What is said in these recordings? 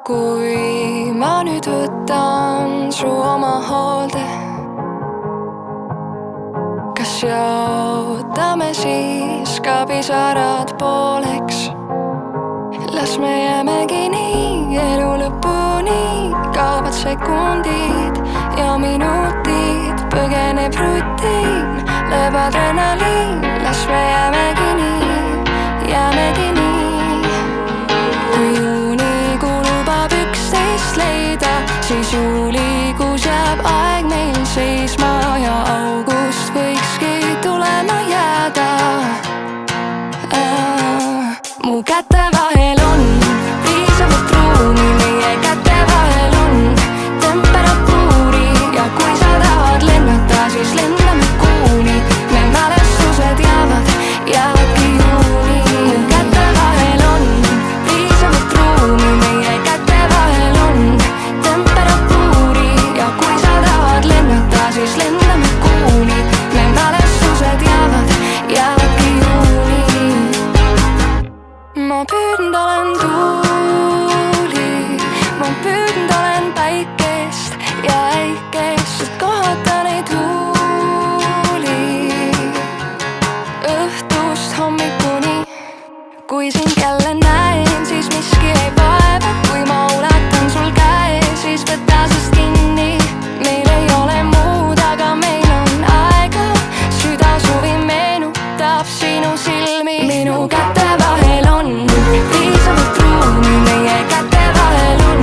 Kui ma nüüd võtan su oma hoolde, kas jaotame siis ka pisarad pooleks? Las me jäämegi nii elu lõpuni, kaovad sekundid ja minutid, põgeneb rutiin, lööb adrenaliin. Las me jäämegi nii, jäämegi nii. Kui juunikuu lubab 11 leida, siis juulikuus jääb aeg meil seisma ja august võikski tulema jääda. Mu käte vahel on piisavalt ruumi, meie käte vahel on temperatuuri ja kui sa tahad lennata, siis lendame kuuni. Me mälestused jäävadki juuni. Mu käte vahel on piisavalt ruumi, meie käte vahel on temperatuuri ja kui sa tahad lennata, siis lendame kuuni. Me mälestused jäävadki juuni. Ma püüdnud olen tuuli, ma püüdnud olen päikest ja äikest, et kohata neid huuli. Õhtust hommikuni, kui sind jälle näen, siis miski ei vaeva. Kui ma ulatan sul käe, siis võta sest kinni. Meil ei ole muud, aga meil on aega. Süda suvi meenutab sinu silmi. Minu käte vahel on piisavalt ruumi, meie käte vahel on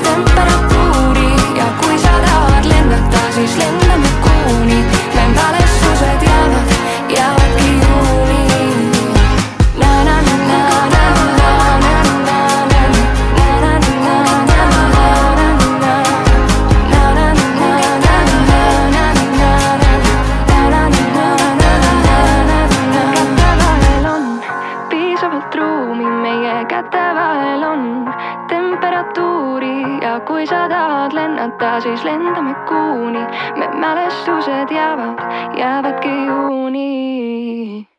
temperatuuri ja kui sa tahad lennata, siis lendame kuuni. Me mälestused jäävadki juuni. Ruumi, meie käte vahel on temperatuuri ja kui sa tahad lennata, siis lendame kuuni. Me mälestused jäävadki juuni.